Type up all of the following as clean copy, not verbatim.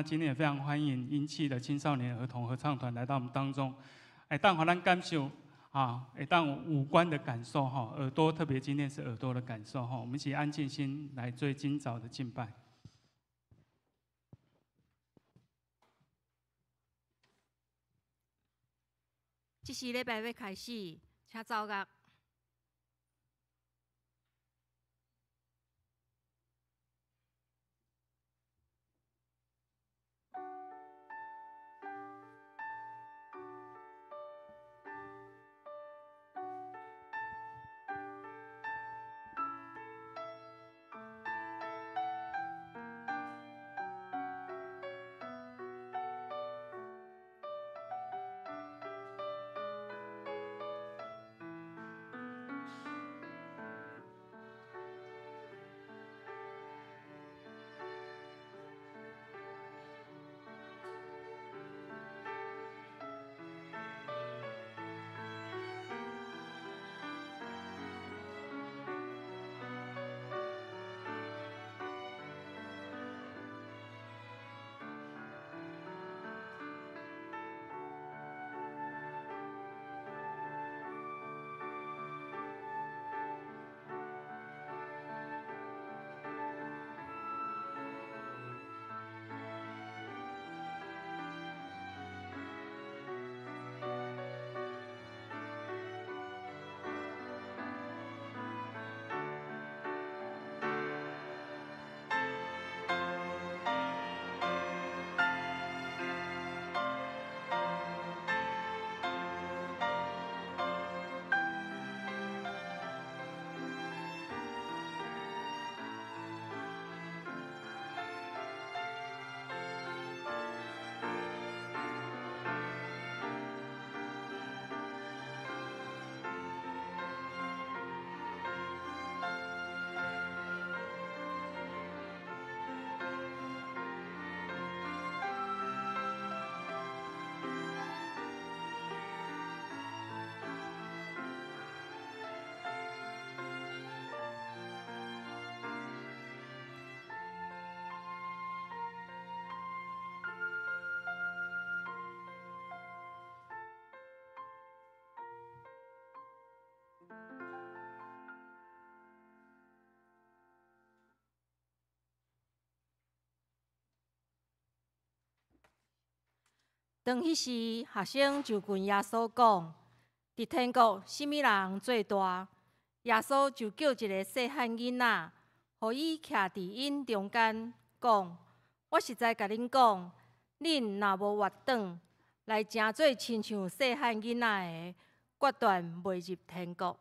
今天也非常欢迎英气的青少年儿童合唱团来到我们当中，当咱感受当五官的感受哈，耳朵特别今天是耳朵的感受哈，我们一起安静心来最今早的敬拜。这是礼拜要开始，请走乐。当迄时，学生就跟耶稣讲：伫天国，什么人最大？耶稣就叫一个细汉囡仔，互伊徛伫因中间，讲：我实在甲恁讲，恁若无活转来，诚做亲像细汉囡仔的，决断袂入天国。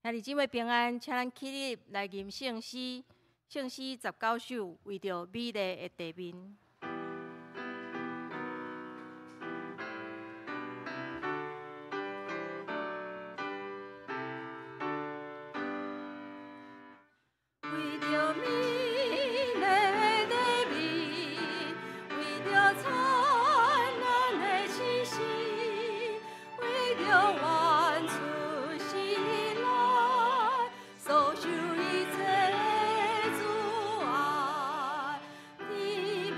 兄弟姊妹平安，请咱起立来吟圣诗，圣诗19首，为着美丽的地面。所受一切阻碍，你。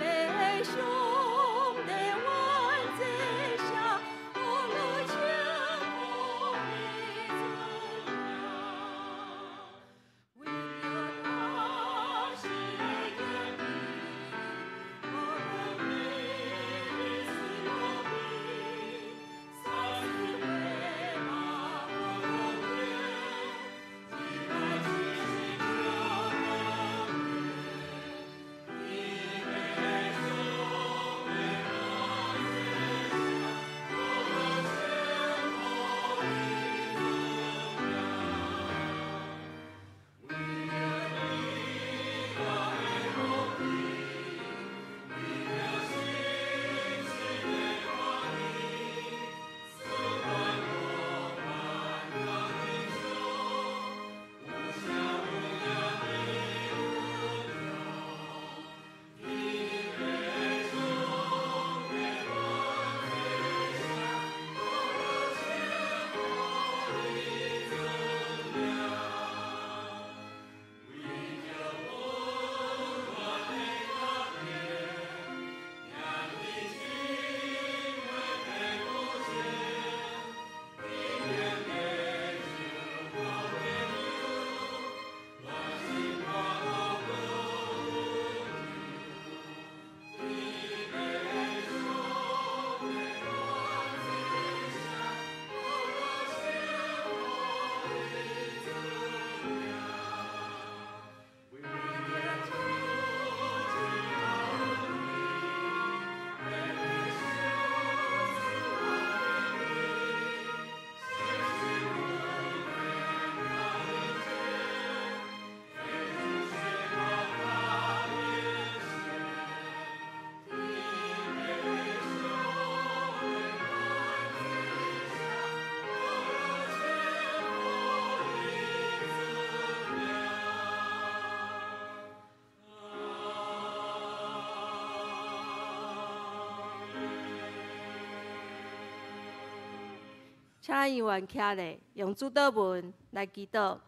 请咱议员徛咧，用主祷文来祈祷。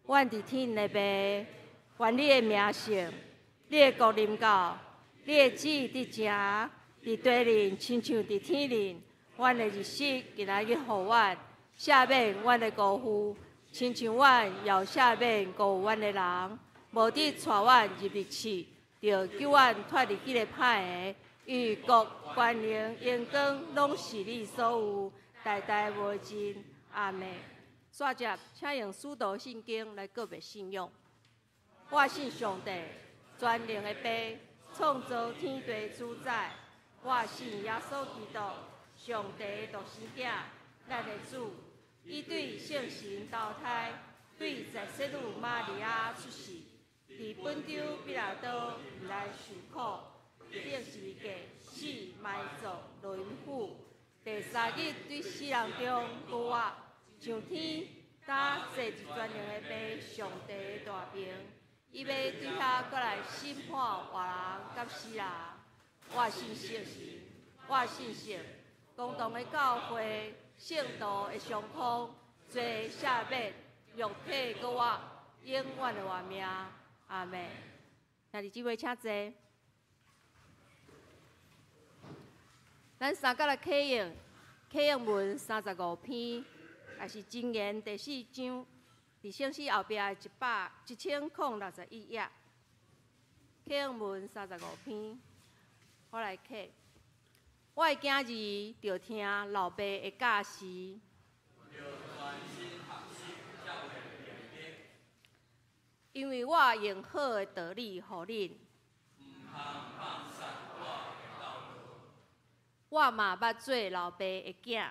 阮伫天的爸，愿你的名圣，你的国临到，你的旨意伫正，伫地里亲像伫天里。阮的日食今仔日予阮，赦免阮的辜负，亲像阮要赦免辜负阮的人，无得带阮入狱去，着救阮脱离迄个歹个。与国权能荣光，拢是你所有，代代无尽。阿门。煞接，请用使徒信经来告别信仰。我信上帝，全能的爸，创造天地主宰。我信耶稣基督，上帝的独生子，咱的主，伊对圣神投胎，对在圣女玛利亚出世，伫本州比拉多来受苦。定时价死埋葬轮毂，第三日对死人中复活，上天打坐一全能的爸，上帝的大名，伊要对遐过来审判活人甲死人。我信圣神，我信圣，共同的教会，圣徒的相通，罪赦免，肉体搁活，永远的活命。阿门。兄弟姊妹，请坐。咱三角来启用，启用文35篇，也是箴言第4章，伫圣诗后壁的1061页。启用文35篇，我来启。我的囝儿着听老爸的教示，因为我用好的道理予恁。我嘛捌做老爸的囝，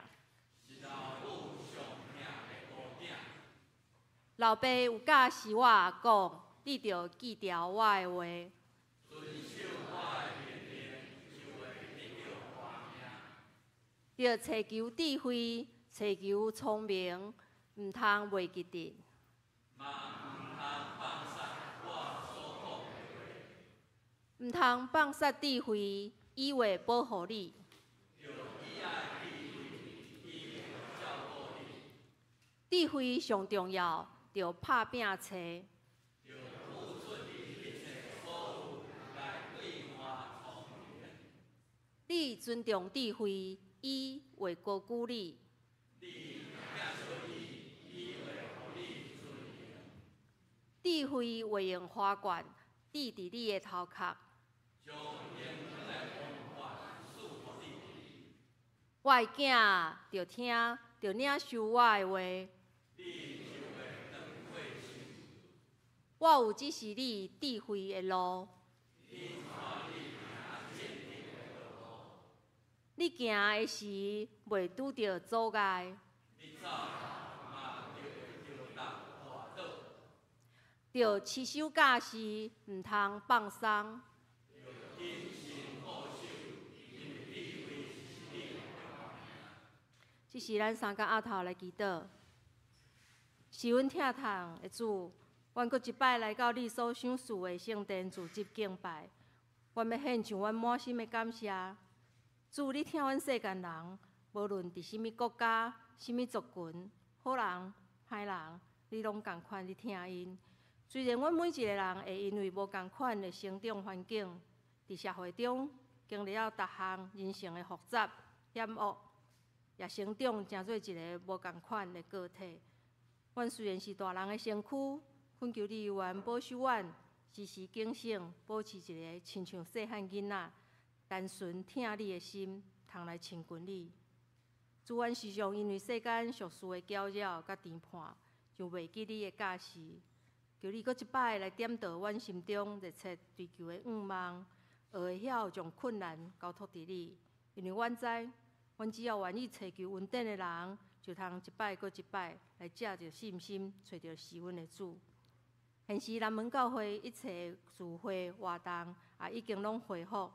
老爸有教示我讲，你着记牢我的话，着找求智慧，找求聪明，毋通袂记得。毋通放杀智慧，以为保护你。智慧上重要，着拍拼找。你尊重智慧，伊会高举你。智慧会用花冠戴伫你的头壳。我的囝着听，着领受我的话。我有指示你智慧的路。你行的时袂拄着阻碍。着持守教示，毋通放松。这是咱三角仔头来祈祷，是阮疼痛的主，阮阁一摆来到你所赏赐的圣殿自集敬拜，阮要献上阮满心的感谢。主，你听阮世间人，无论伫什物国家、什物族群，好人、歹人，你拢共款伫听因。虽然阮每一个人会因为无共款的成长环境，伫社会中经历了逐项人生的复杂、险恶。也成长成做一个无共款的个体。阮虽然是大人的身躯，恳求你愿保守阮，时时警醒，保持一个亲像细汉囡仔、单纯听你的心，通来亲近你。主，阮时常因为世间俗事的搅扰甲谈判，就袂记你的教示。求你阁一摆来点导阮心中热切追求的愿望，学会晓将困难交托伫你，因为阮知。阮只要愿意找求稳定的人，就通一摆搁一摆来借着信心，找到是阮的主。现时南门教会一切聚会活动也已经拢恢复。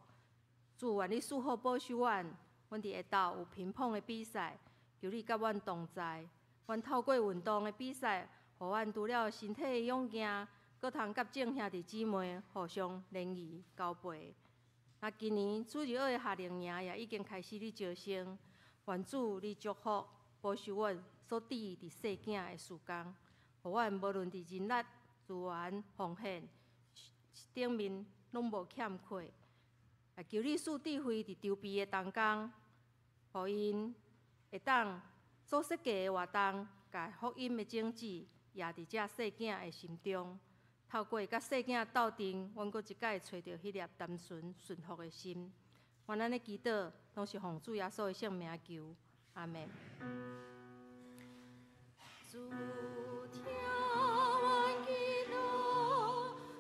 主，愿你赐福保守阮，阮伫下昼有乒乓的比赛，求你甲阮同在。阮透过运动的比赛，互阮除了身体的勇健，搁通甲众兄弟姊妹互相联谊交陪。那今年主日学的夏令营也已经开始咧招生，愿主你祝福，保守阮所伫伫世境的时间，互阮无论伫人力、资源、奉献顶面拢无欠缺。也求你赐智慧伫周边的当中，互因会当所设计的活动，甲福音的种子也伫遮细囝的心中。透过甲细囝斗阵，阮阁一摆找到迄粒单纯顺服的心。阮安尼祈祷，拢是奉主耶稣的圣名求，阿门。主听阮祈祷，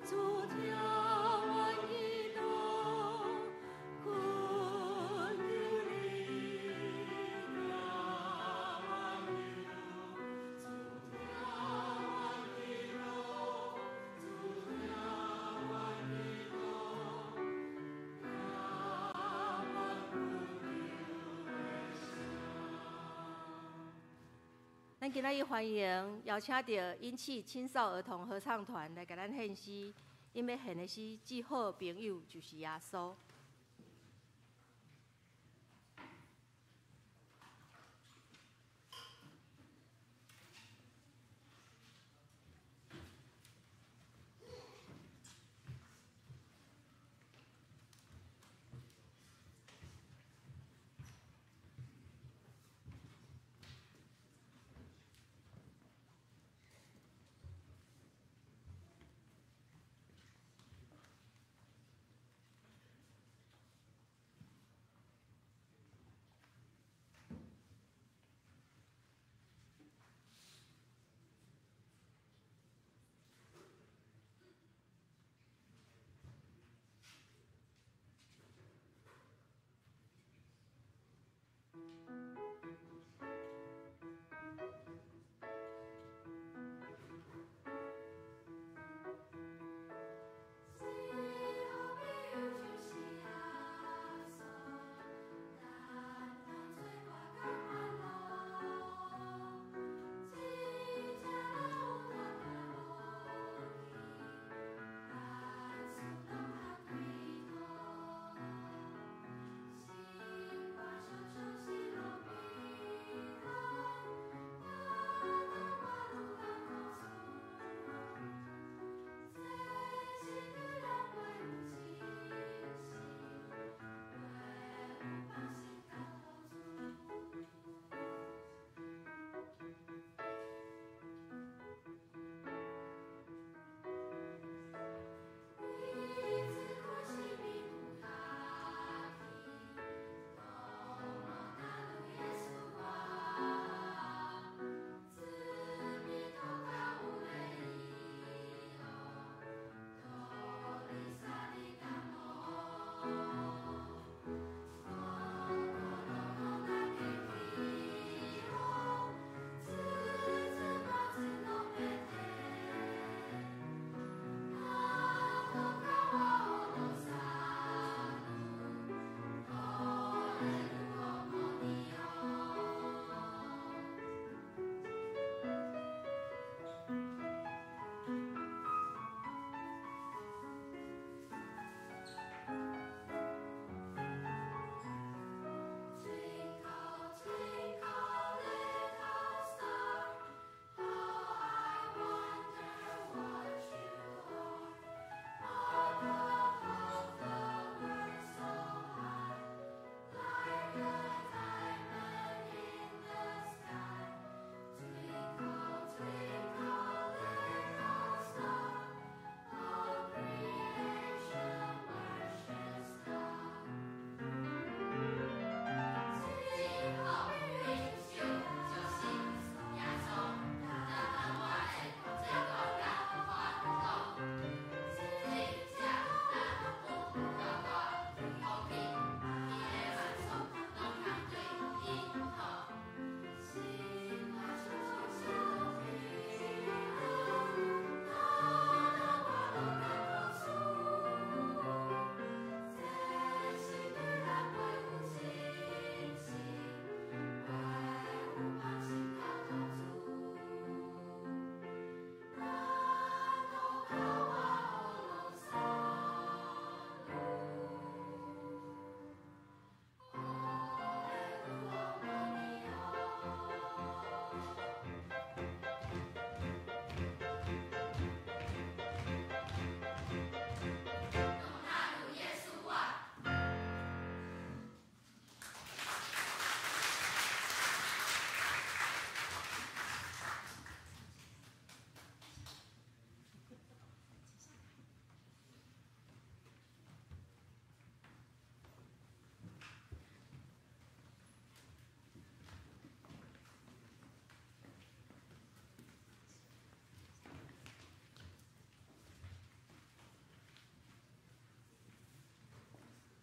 主听阮祈祷，困求你听阮流。主听阮祈祷，主听阮祈祷，听阮困求的声。咱今仔日欢迎邀请到引起青少儿童合唱团来给咱献诗，因要献的是最好的朋友就是耶稣。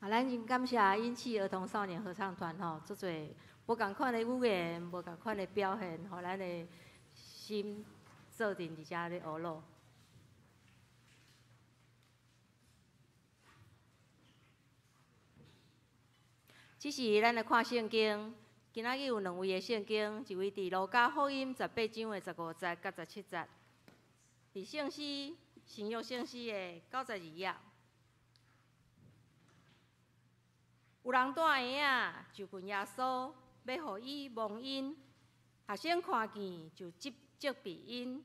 咱真感谢引起儿童少年合唱团吼，足侪无共款的语言，无共款的表现，互咱的心做阵伫遮咧学乐。只是咱来看圣经，今仔日有2位的圣经，一位伫路加福音18章的15节甲17节，伫圣诗新约圣诗的92页。有人带婴仔就近耶稣，要互伊蒙恩。学生看见就责备因。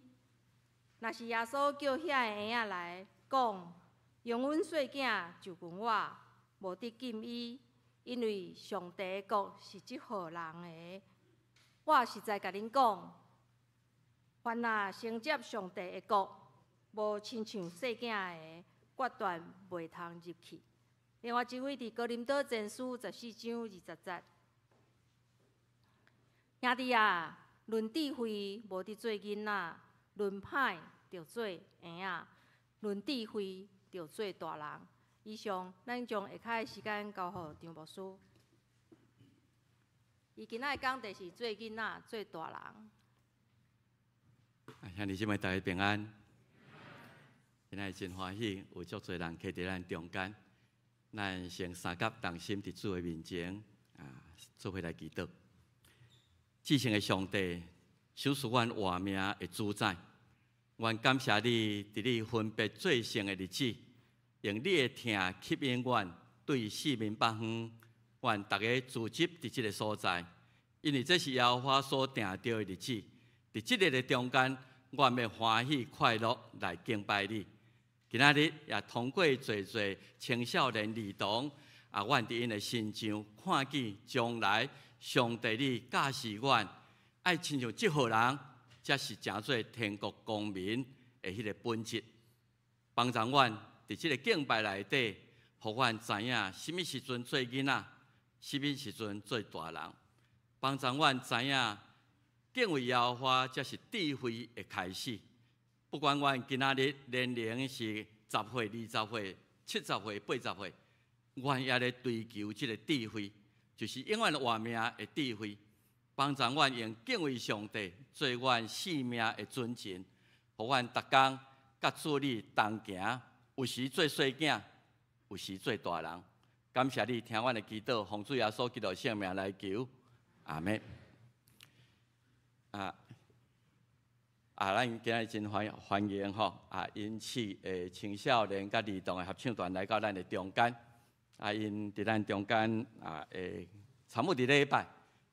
若是耶稣叫遐个婴仔来讲，用阮细囝就近我，无得禁伊。因为上帝的国是即号人的，我实在甲恁讲，凡若承接上帝的国，无亲像细囝的，决断袂通入去。另外一位伫哥林多前书14章20节，兄弟啊，论智慧无得做囡仔，论歹着做婴仔，论智慧着做大人。以上，咱将下骹的时间交予张牧师。伊今仔的讲题是做囡仔、做大人。兄弟姊妹，大家平安。今仔真欢喜，有足侪人徛伫咱中间。咱先三甲同心伫主的面前做伙来祈祷。至圣的上帝，守护阮活命的主宰，阮感谢你，伫你分别做圣的日子。用你的疼吸引阮对四面八方，阮大家聚集伫即个所在，因为这是耶和华所定定的日子。伫即日的中间，阮要欢喜快乐来敬拜你。今仔日也通过侪青少年儿童阮伫因的心上看见将来上帝你教示阮，爱亲像即号人，才是真做天国公民的迄个本质，帮助阮。伫即个敬拜内底，互阮知影什么时阵做囡仔，什么时阵做大人，帮助阮知影敬畏耶和华才是智慧的开始。不管阮今仔日年龄是10岁、20岁、70岁、80岁，阮也咧追求即个智慧，就是永远活命的智慧，帮助阮用敬畏上帝做阮性命的准绳，互阮逐工甲主你同行。有时做细囝，有时做大人。感谢你听阮的祈祷，奉主耶稣基督圣名来求，阿门。咱今日真欢迎吼，引起青少年甲儿童的合唱团来到咱的中间。因伫咱中间参与伫礼拜，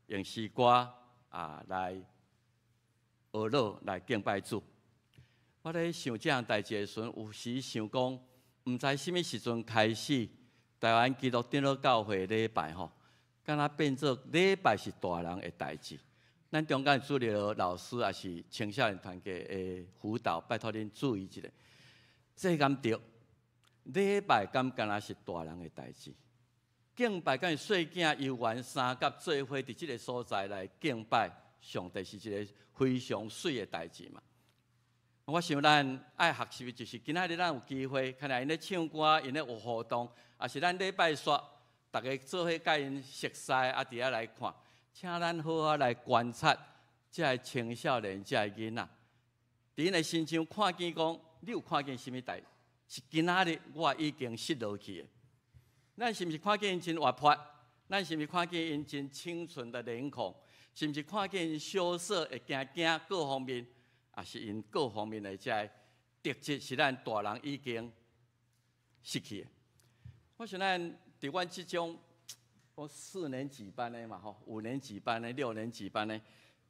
用诗歌来学乐来敬拜主。我咧想这样代志的时阵，有时想讲，毋知什么时阵开始，台湾基督长老教会礼拜吼，敢若变做礼拜是大人的代志。咱中间主日老师也是青少年团契的辅导，拜托恁注意一下，这敢对？礼拜敢若是大人的代志，敬拜敢是细囝游玩三甲做伙伫即个所在来敬拜上帝，是一个非常水的代志嘛。我想咱爱学习的就是今仔日咱有机会，看来因咧唱歌，因咧有互动，也是咱礼拜煞，大家做伙甲因熟悉，伫遐来看，请咱好好来观察这个青少年、这个囡仔，伫因的心上看见讲，你有看见什么代？是今仔日我已经失落去的。咱是毋是看见因真活泼？咱是毋是看见因真清纯的脸孔？是毋是看见因羞涩会惊各方面？也是因各方面的这特质，是咱大人已经失去的。我想咱伫阮即种4年级班的嘛吼，5年级班的、6年级班的，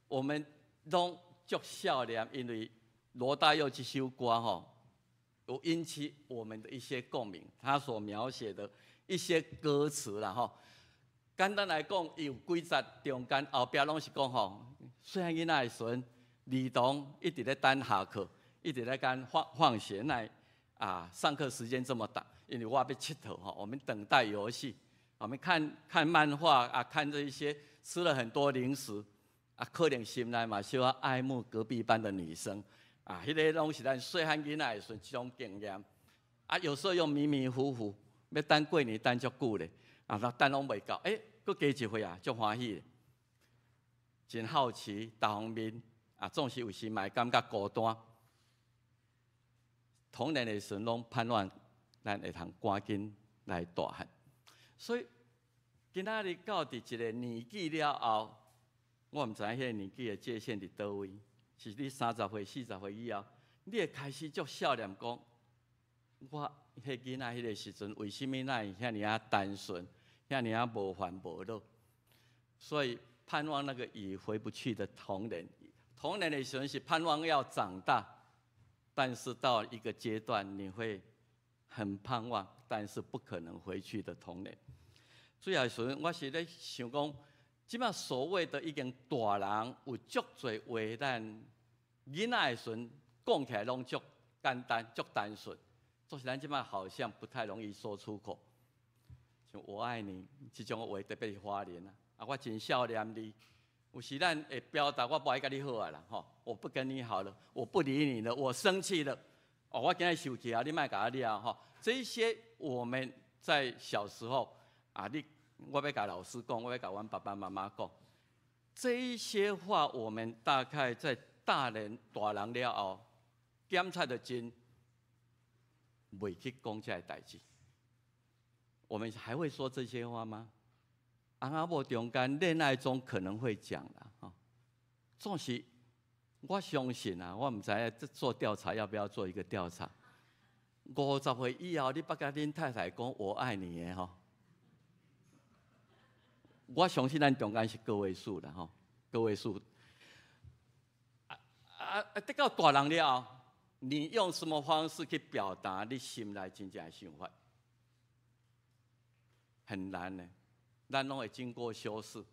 我们拢足少年，因为罗大佑这首歌吼，有引起我们的一些共鸣。他所描写的一些歌词啦吼，简单来讲，有几节中间后壁拢是讲吼，细汉囡仔的时阵。儿童一直在等下课，一直在等放学。上课时间这么短，因为我要佚佗哈，我们等待游戏，我们看漫画看这一些，吃了很多零食可能心内嘛小爱慕隔壁班的女生迄个拢是咱细汉囡仔的时阵这种经验有时候又迷迷糊糊，要等过年等足久咧，啊，等拢袂到，佫加一回啊，足欢喜，真好奇，逐方面啊，总是有时嘛会感觉孤单。童年的时阵，拢盼望咱会通赶紧来大汉，所以今仔日到伫一个年纪了后，我毋知影迄个年纪的界限伫倒位，是你30岁、40岁以后，你会开始足少年讲，我迄囡仔迄个时阵，为什么咱会遐尔单纯，遐尔无烦无恼？所以盼望那个已回不去的童年。童年的时阵是盼望要长大，但是到一个阶段，你会很盼望，但是不可能回去的童年。最后时阵，我是咧想讲，即摆所谓的已经大人，有足侪话，咱囡仔的时阵讲起来拢足简单、足单纯，就是咱即摆好像不太容易说出口。像我爱你这种话，特别是花莲啊，我真少年你。有时咱会表达我不爱跟你好啊啦，吼，我不跟你好了，我不理你了，我生气了，哦，我今天生气啊，你莫甲我了吼。这些我们在小时候啊，我要甲老师讲，我要甲阮爸爸妈妈讲，这一些话我们大概在大人了后，检查的真袂去讲这个代志。我们还会说这些话吗？翁仔某中间恋爱中可能会讲啦，吼。总是我相信啊，我唔知影做调查要不要做一个调查。50岁以后，你捌甲恁太太讲我爱你的吼，我相信咱中间是个位数啦，吼，个位数。得到大人了后，你用什么方式去表达你心内真正的想法？很难呢。咱拢会经过修饰，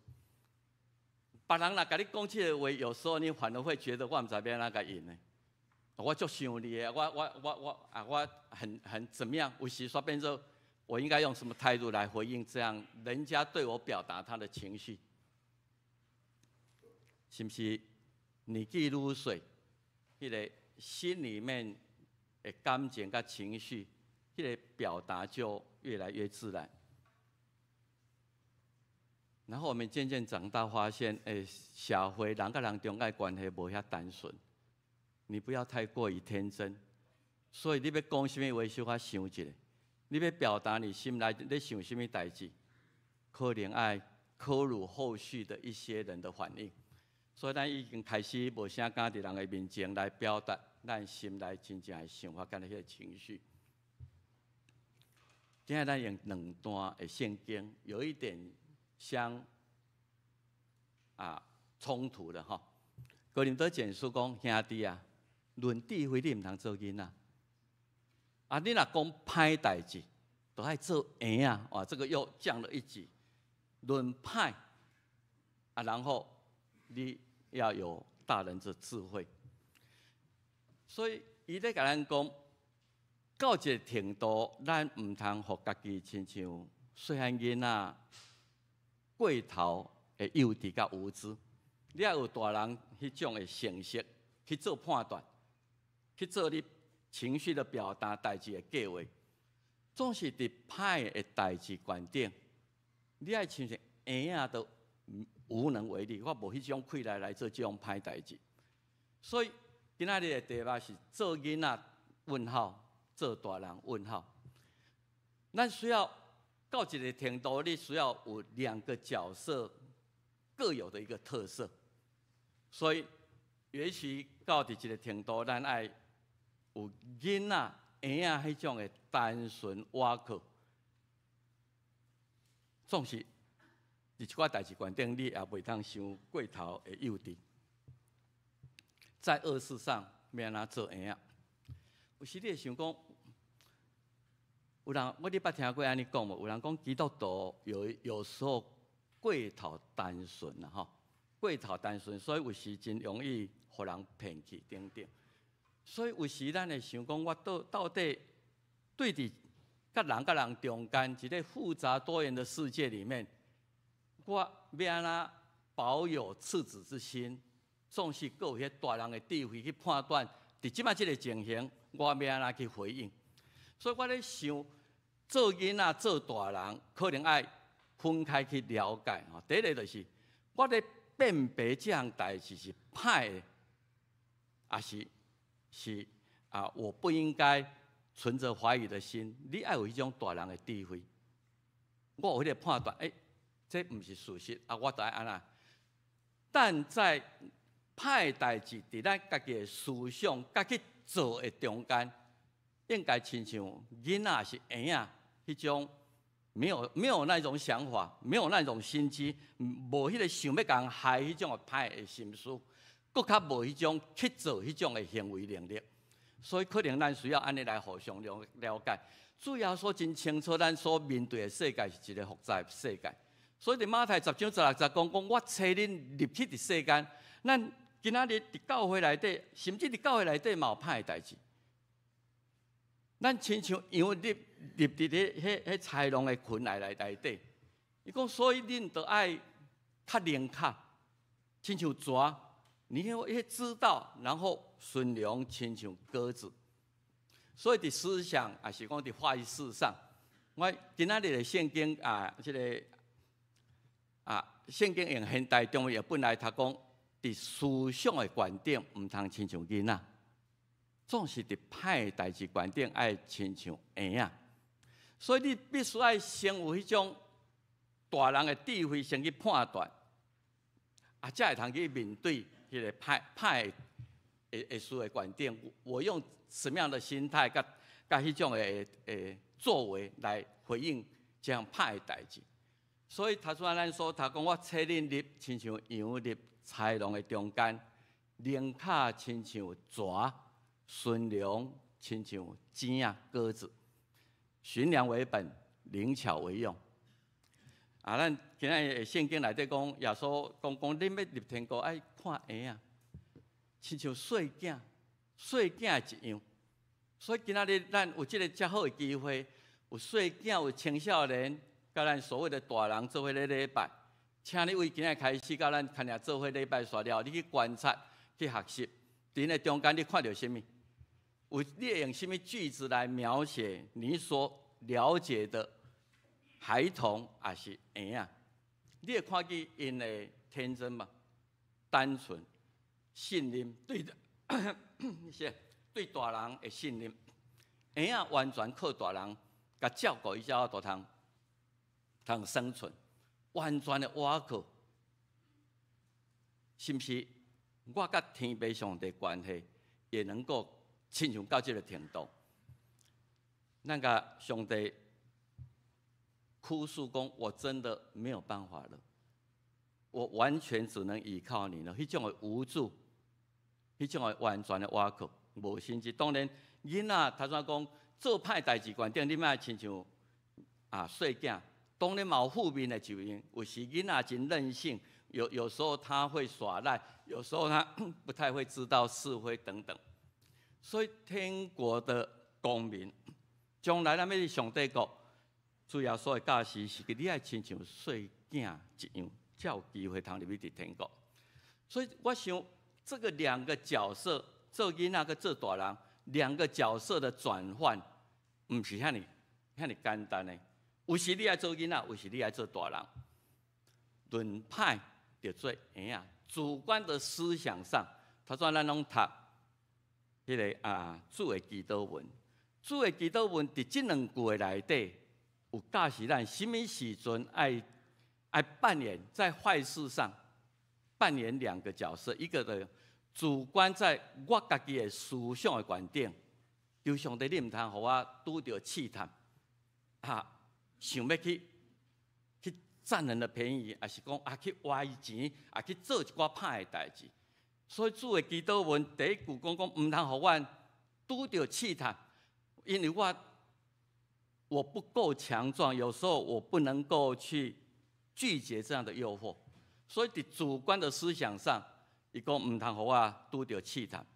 别人若甲你讲这个话，有时候你反而会觉得我唔知要哪个应呢？我足想你的，我很怎么样？有时说变成我应该用什么态度来回应这样人家对我表达他的情绪？是不是年纪愈岁，迄个心里面的感情跟情绪，迄个表达就越来越自然？然后我们渐渐长大，发现，社会人跟人中间关系无遐单纯，你不要太过于天真。所以你要讲什么话，小可想一下，你要表达你心内在想什么代志，可能爱考虑后续的一些人的反应。所以咱已经开始无啥敢伫人的面前来表达咱心内真正的想法跟迄个情绪。今仔咱用两段的圣经，有一点相冲突的哈。哥林多前书讲，兄弟啊，论智慧你唔通做囡仔，你若讲歹代志，都爱做圆啊！哇，这个又降了一级。论歹然后你要有大人的智慧。所以伊咧甲咱讲，到一个程度，咱唔通互家己亲像细汉囡仔过头的幼稚甲无知。你要有大人迄种的成熟去做判断，去做你情绪的表达、代志的计划。总是伫歹的代志观点，你爱亲像婴仔都无能为力，我无迄种气力来做这种歹代志。所以今仔日的题目是做囡仔问号，做大人问号。咱需要到一个程度，你需要有两个角色各有的一个特色。所以，也许到一个程度，咱爱有囡仔、婴仔迄种的单纯活泼，总是伫一寡代志观点，你也袂当伤过头的幼稚。在恶事上，要安怎做婴仔？有时你会想讲，有人你捌听过安尼讲无？有人讲基督徒有时候过头单纯啦，吼。过头单纯，所以有时真容易互人骗去等等。所以有时咱会想讲，我到底对伫甲人中间一个复杂多元的世界里面，我要安怎保有赤子之心，总是有迄大人的智慧去判断，伫即摆即个情形，我要安怎去回应。所以我咧想，做囡仔、做大人，可能爱分开去了解吼。第一个就是，我咧辨别这样代志是歹的，还是我不应该存着怀疑的心。你爱有迄种大人的智慧，我有迄个判断，这不是事实我就爱安那。但在歹代志伫咱家己的思想甲去做的中间，应该亲像囡仔是婴仔迄种，没有那种想法，没有那种心机，无迄个想要共人害迄种歹的心思，搁较无迄种去做迄种的行为能力。所以可能咱需要安尼来互相了解。主要说真清楚，咱所面对的世界是一个复杂的世界。所以伫马太10章16节讲，我找恁入去伫世间，咱今仔日伫教会内底，甚至伫教会内底嘛有歹的代志。咱亲像羊入伫迄豺狼的群内底，伊讲，所以恁着爱较灵巧，亲像蛇，你要知道，然后顺良，亲像鸽子。所以伫思想，也是讲伫话语事上，我今仔日的圣经圣经用现代中文本来读讲，伫思想的观点，唔通亲像囡仔，总是伫歹代志观点爱亲像婴仔。所以你必须要先有迄种大人的智慧，先去判断，才会通去面对迄个歹的事的观点。我用什么样的心态，甲迄种的作为来回应这样歹的代志？所以头先咱所读讲，我找恁入亲像羊入豺狼的中间，灵巧亲像蛇，顺良亲像鸡啊鸽子，驯良为本，灵巧为用。咱今仔圣经内底讲，耶稣讲恁要入天国，爱看婴仔，亲像细囝一样。所以今仔日咱有这个遮好的机会，有细囝，有青少年。甲咱所谓的大人做伙咧礼拜，请你为今日开始，甲咱看下做伙礼拜煞了，你去观察、去学习，伫那中间你看到什么？你会用什么句子来描写你所了解的孩童，还是婴仔？你会看见因的天真嘛、单纯、信任，对大人的信任。婴仔完全靠大人甲照顾，伊才有通生存，完全的倚靠，是不是？我甲天父上帝关系也能够亲像到这个程度。那个上帝哭诉讲：“我真的没有办法了，我完全只能依靠你了。”迄种的无助，迄种的完全的倚靠，无心机。当然，囡仔头先讲做歹代志观点，你莫亲像细囝。当然嘛有负面的一面，有时囡仔真任性，有时候他会耍赖，有时候他不太会知道是非等等。所以天国的公民，将来咱要去上帝国，主要所的教示是你爱亲像细囝一样，才有机会通入去天国。所以我想，这个两个角色，做囡仔跟做大人，两个角色的转换，唔是遐尼简单的。有时你爱做囡仔，有时你爱做大人。论歹就做婴仔，主观的思想上，头先咱拢读迄个主的祈祷文。主的祈祷文伫这两句的内底，有教示咱什么时阵爱扮演在坏事上扮演两个角色，一个的主观在我家己的思想的观点，求上帝你唔通互我拄着试探想要去占人的便宜，还是讲去歪钱，去做一寡歹的代志。所以主的祈祷文第一句讲唔通互我拄着试探，因为我不够强壮，有时候我不能够去拒绝这样的诱惑。所以伫主观的思想上，伊讲唔通互我拄着试探。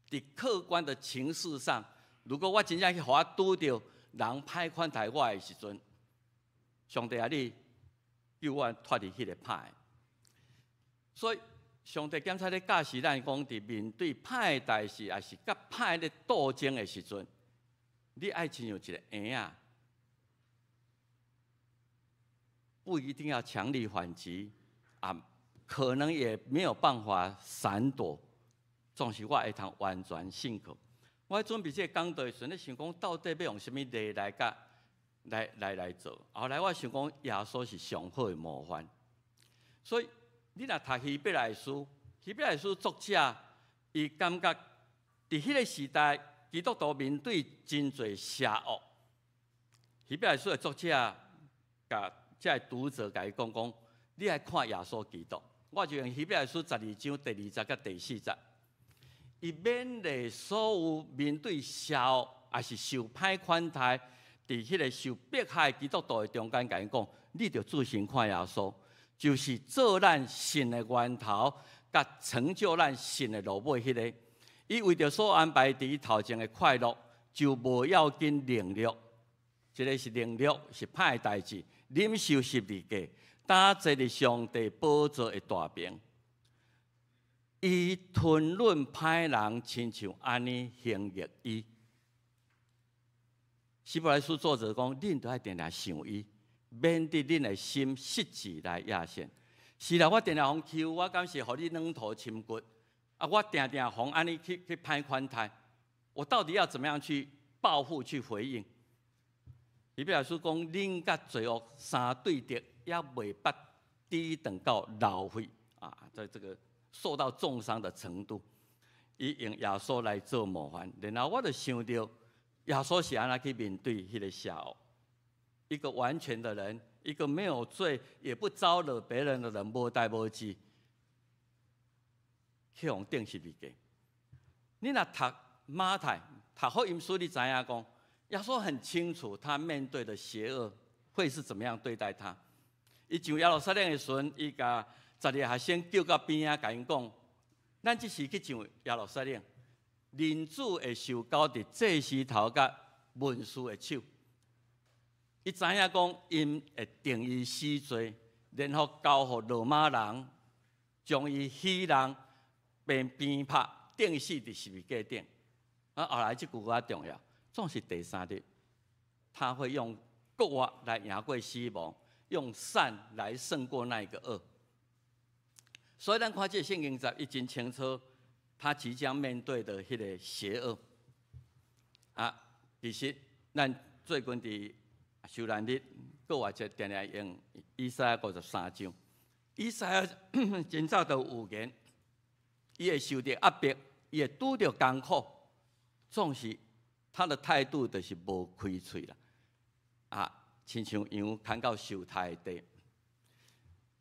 伫客观的情势上，如果我真正去互我拄着人歹款待我的时阵，上帝你救我脱离迄个歹。所以上帝检察咧教示咱讲，伫面对歹代志，也是甲歹咧斗争的时阵，你爱亲像一个婴仔，不一定要强力反击啊，可能也没有办法闪躲，总是我会通完全信靠。我在准备这个讲道的时阵，咧想讲到底要用什么例来做？后来我想讲，耶稣是上好的模范。所以你若读希伯来书，希伯来书作者伊感觉伫迄个时代，基督徒面对真侪邪恶。希伯来书的作者甲这读者甲伊讲，你来看耶稣基督。我就用希伯来书12章第20甲第40，伊勉励所有面对邪恶也是受歹款待，伫迄个受迫害基督徒的中间，甲伊讲，你着自行看耶稣，就是做咱信的源头，甲成就咱信的路尾迄个。伊为着所安排伫头前的快乐，就无要紧凌辱。一个是凌辱，是歹代志，忍受十字架，打坐伫上帝宝座的大边。伊吞忍歹人，亲像安尼行逆伊。希伯来书作者讲，恁都爱定定想伊，免得恁的心失志来压线。是啦，我定定互欺负，我敢是互你软土深骨。啊，我定定互安尼去歹款待，我到底要怎么样去报复、去回应？希伯来书讲，恁甲罪恶相对敌，也未捌抵等到老废啊，在这个受到重伤的程度，伊用耶稣来做模范。然后我就想到，耶稣是安怎去面对迄个邪恶？一个完全的人，一个没有罪也不招惹别人的人，无代无志，去用钉十字架。你若读马太、读福音书，你知影讲，耶稣很清楚他面对的邪恶会是怎么样对待他。伊上耶路撒冷的时阵，伊甲12个学生叫到边仔，甲因讲：咱即时去上耶路撒冷，人子会受交伫祭司头甲文士的手。伊知影讲，因会定伊死罪，然后交予罗马人，将伊虚人变鞭拍，钉死伫十字架顶。啊，后来这句较重要，总是第三日，他会用国活来赢过死亡，用善来胜过那一个恶。所以咱看这圣经节，已经清楚他即将面对的迄个邪恶。啊，其实咱最近伫受难日，搁有一个定定用以赛亚53章，以赛亚真早就有言，伊会受到压迫，伊会拄着艰苦，总是他的态度就是无开喙啦，啊，亲像羊牵到受胎的地。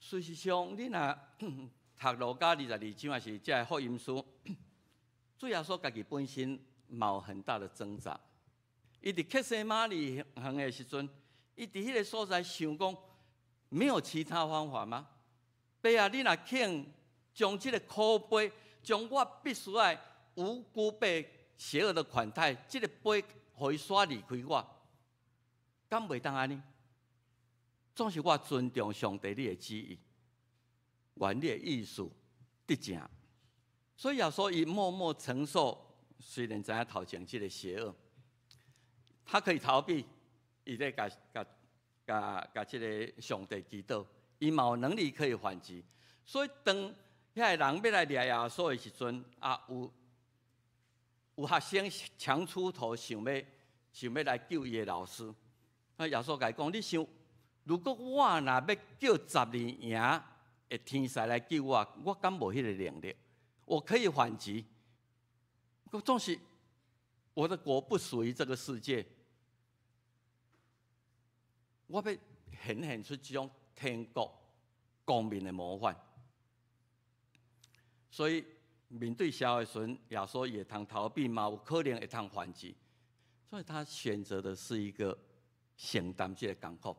事实上，你若读路加22章，还是这个福音书，主耶稣家己本身嘛有很大的挣扎。伊伫克西马尼园的时阵，伊伫迄个所在想讲，没有其他方法吗？爸啊，你若肯将这个苦杯，将我必须爱无辜被邪恶的款待，这个杯互伊刷离开我，敢袂当安尼？总是我尊重上帝你的旨意，愿你的意思得正。所以耶稣伊默默承受，虽然知影头前这个邪恶。他可以逃避，伊在甲这个上帝祈祷，伊嘛有能力可以反击。所以当遐个人要来掠耶稣的时阵，啊，有学生强出头，想要来救伊的老师。啊，耶稣甲伊讲：你想，如果我若要叫12营的天使来救我，我敢无迄个能力？我可以反击，可总是。我的国不属于这个世界，我要显现出这种天国光明的模范。所以面对邪恶的时阵，耶稣也通逃避嘛，有可能会通反击。所以他选择的是一个承担这个功课，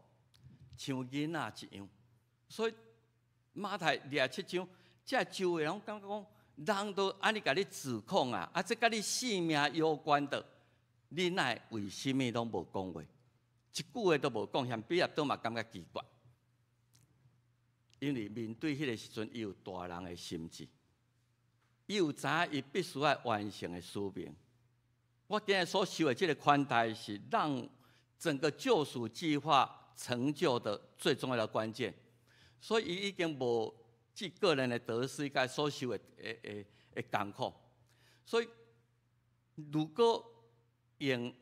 像囡仔一样。所以马太27章，这周围人感觉讲。人都安尼甲你指控啊！啊，这甲你性命有关的，你奈为什么拢无讲话？一句话都无讲，像彼得都嘛感觉奇怪。因为面对迄个时阵，伊有大人的心智，伊有知影伊必须要完成的使命。我今日所受的这个款待，是让整个救赎计划成就的最重要的关键。所以，伊已经无即个人的得失，甲所受的艰苦。所以，如果用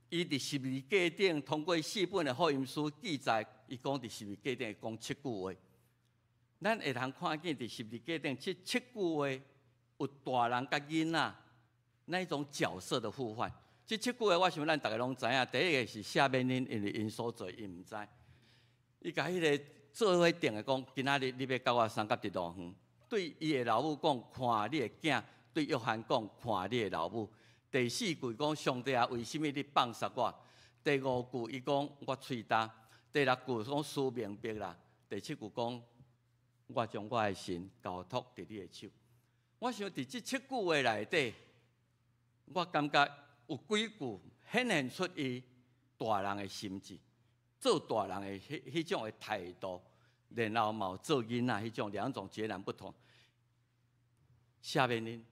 伊伫十字架顶通过4本的福音书记载，伊讲伫十字架顶讲7句话，咱会通看见伫十字架顶这7句话有大人甲囡仔那一种角色的互换。这7句话，我想咱大家拢知影。第一个是赦免因，因为因所做，因毋知。伊甲迄个做伙定的讲，今仔日你要甲我三甲伫路远。对伊的老母讲，看你的囝；对约翰讲，看你的老母。第4句讲，上帝啊，为什么你放杀我？第5句伊讲，我喙焦。第6句讲，使命必啦。第7句讲，我将我的心交托伫你的手。我想伫这7句话内底，我感觉有几句显现出伊大人的心智，做大人的迄种的态度，然后嘛做囡仔迄种2种截然不同。下面呢，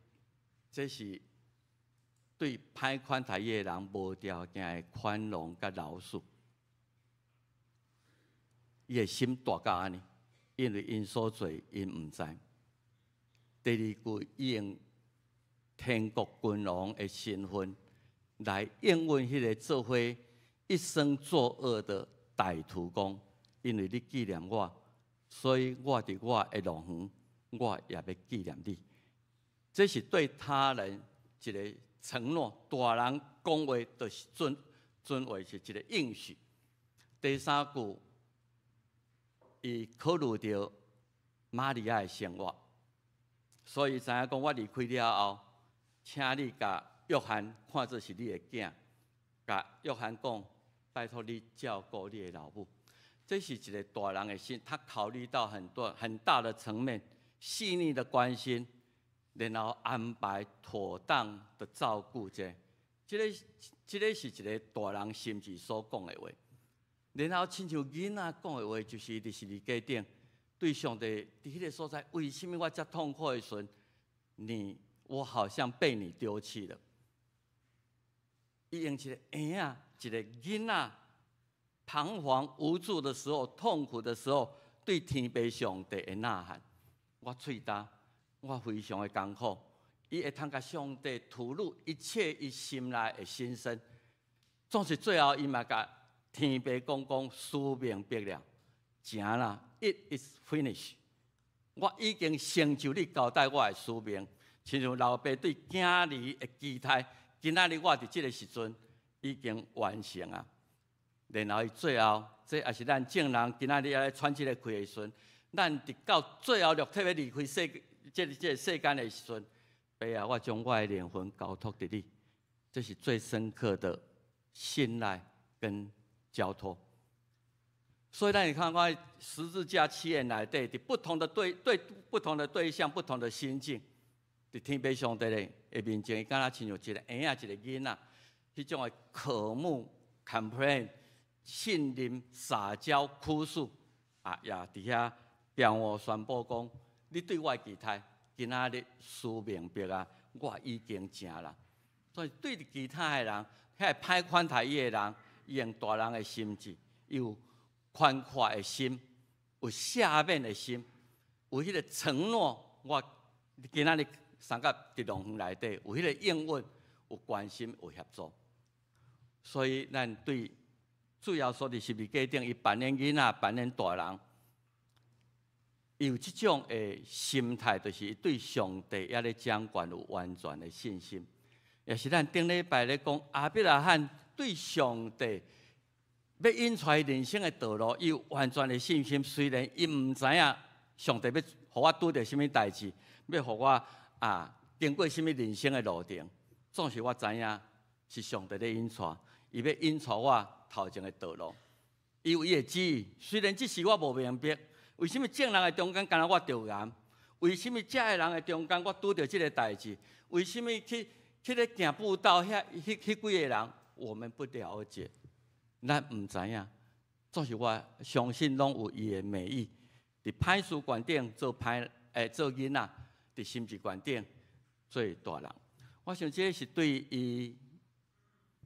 这是对歹款待伊的人无条件的宽容甲饶恕，伊的心大到安尼，因为因所做因毋知。第2句，伊用天国君王的身份来应允迄个做伙一生作恶的歹徒讲，因为你纪念我，所以我伫我的路远，我也要纪念你。这是对他人一个承诺。大人讲话就是准话，是一个应许。第3句，伊考虑到玛利亚的生活，所以知影讲我离开了后，请你甲约翰看作是你的囝，甲约翰讲，拜托你照顾你的老母。这是一个大人的心，他考虑到很大的层面，细腻的关心，然后安排妥当的照顾者。这个是一个大人心智所讲的话。然后亲像囡仔讲的话，就是伫十字架顶对上帝伫迄个所在，为什么我遮痛苦的时阵，我好像被你丢弃了。伊用一个婴仔，一个囡仔，彷徨无助的时候，痛苦的时候，对天父上帝的呐喊。我喙焦，我非常的艰苦。伊会通甲上帝吐露一切伊心内的心声，总是最后伊嘛甲天父讲使命必了，成啦 ，It is finished。我已经成就你交代我的使命，亲像老爸对囝儿的期待。今仔日我伫这个时阵已经完成啊。然后伊最后，这也是咱正人今仔日来喘这个气的时阵，咱直到最后肉体要离开这个世间的时阵。爸啊，我将我的灵魂交托给你，这是最深刻的信赖跟交托。所以，咱你看看十字架7年内底，伫不同的不同的对象、不同的心境，伫天父上帝的面前，伊敢若亲像一个婴仔、一个囡仔，迄种的渴慕、complain、信任、撒娇、哭诉，也伫遐标我宣布讲，你对我的期待。今仔日使命必啊，我已经成了。所以对其他的人，遐歹款待伊的人，伊用大人的心智，有宽阔的心，有赦免的心，有迄个承诺。我今仔日三甲伫龙园内底，有迄个应允，有关心，有协助。所以咱对主要说伫十字架顶，伊扮演囡仔，扮演大人。有这种的心态，就是对上帝也咧掌管有完全的信心，也是咱顶礼拜咧讲亚伯拉罕对上帝要引出人生的道路，伊有完全的信心。虽然伊唔知影上帝要互我拄着什么代志，要互我经过什么人生的路程，总是我知影是上帝咧引出，伊要引出我头前的道路。伊有伊的旨意，虽然这时我无明白。为什么正人的中间，敢若我着癌？为什么遮个人的中间，我拄着这个代志？为什么去咧行步道迄几个人，我们不了解，咱唔知影。总是我相信，拢有伊的美意。伫歹事观顶做做囡仔，伫心智观顶做大人。我想这是对伊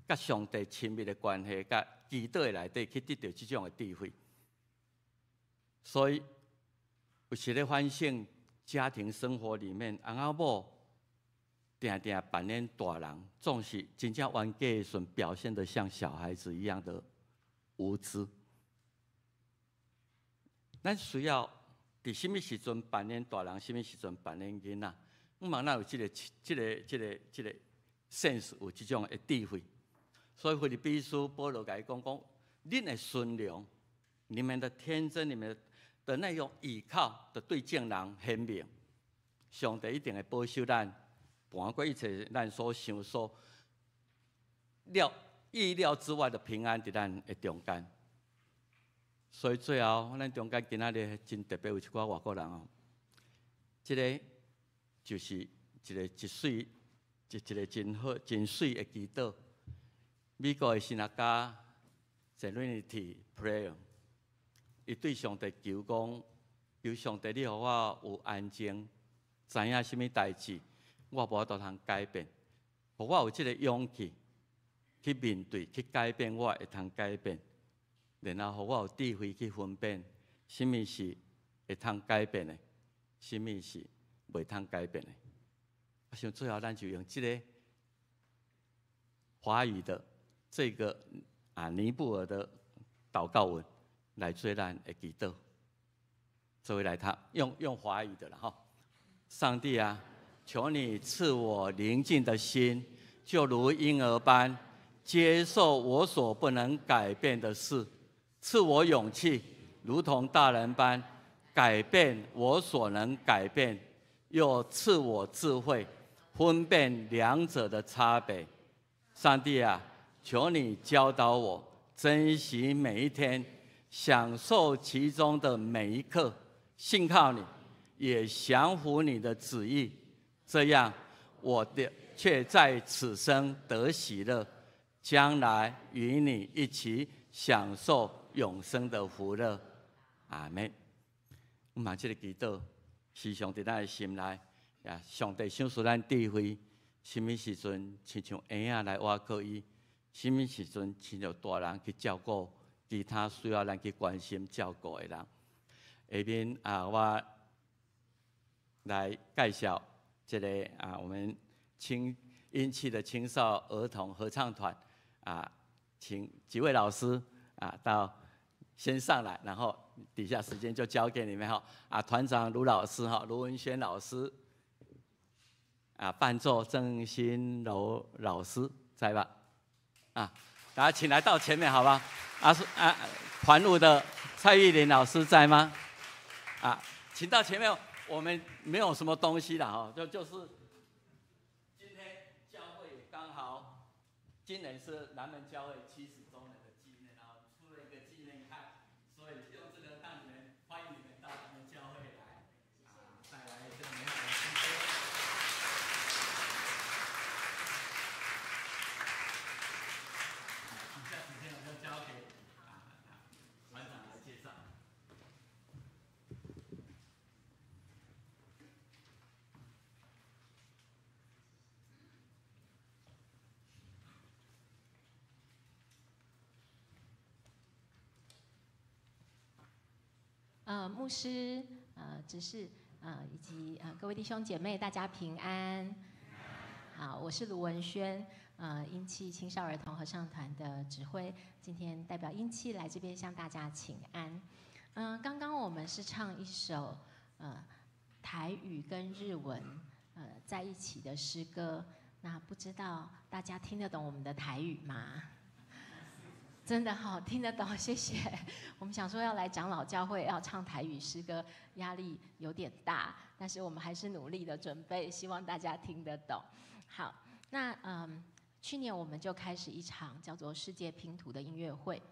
甲上帝亲密的关系，甲祈祷的内底去得到这种的智慧。所以有时咧反省家庭生活里面，翁仔某定定扮演大人，总是真正冤家的时，表现得像小孩子一样的无知。咱需要伫什么时阵扮演大人，什么时阵扮演囡仔？毋茫咱有这个 sense， 有这种的智慧。所以腓立比书保罗甲伊讲，恁的顺良，你们的天真，你们的那种倚靠，的对正人显明，上帝一定会保守咱，盘过一切咱所想所意料之外的平安伫咱的中间。所以最后，咱中间今仔日真特别有一寡外国人哦，这个就是一个真好真水的祈祷。美国的神学家 Serenity Prayer， 伊对上帝求讲，求上帝你互我有安静，知影什么代志我无法度通改变，互我有这个勇气去面对、去改变，我会通改变。然后，互我有智慧去分辨，什么是会通改变的，什么是袂通改变的。我想最后咱就用这个华语的这个尼布尔的祷告文来做咱的祈祷，作为来他用华语的了哈。上帝啊，求你赐我宁静的心，就如婴儿般接受我所不能改变的事。赐我勇气，如同大人般改变我所能改变，又赐我智慧，分辨两者的差别。上帝啊，求你教导我珍惜每一天，享受其中的每一刻，信靠你，也降服你的旨意，这样我却在此生得喜乐，将来与你一起享受永生的福乐。阿们。我嘛，这个祈祷时常伫咱的心内，呀，上帝赏赐咱智慧，什么时阵亲像婴仔来挖靠伊，什么时阵亲像大人去照顾其他需要咱去关心照顾的人。下面我来介绍这个我们英气的青少儿童合唱团请几位老师到先上来，然后底下时间就交给你们哈。团长卢老师卢文轩老师，伴奏郑新柔老师在吧？大家请来到前面好吧？团舞的蔡玉玲老师在吗？请到前面，我们没有什么东西了就是今天教会也刚好，今年是南门教会70周年的纪念，然后出了一个纪念刊，所以用这个让你们欢迎你们到南门教会来，带来这个美好的诗歌。以下时间我就交给团长来介绍。牧师、执事以及各位弟兄姐妹，大家平安。好，我是卢文轩，英气青少儿童合唱团的指挥，今天代表英气来这边向大家请安。刚刚我们是唱一首台语跟日文在一起的诗歌，那不知道大家听得懂我们的台语吗？真的好，听得懂，谢谢。我们想说要来长老教会要唱台语诗歌，压力有点大，但是我们还是努力的准备，希望大家听得懂。好，那去年我们就开始一场叫做世界拼图的音乐会。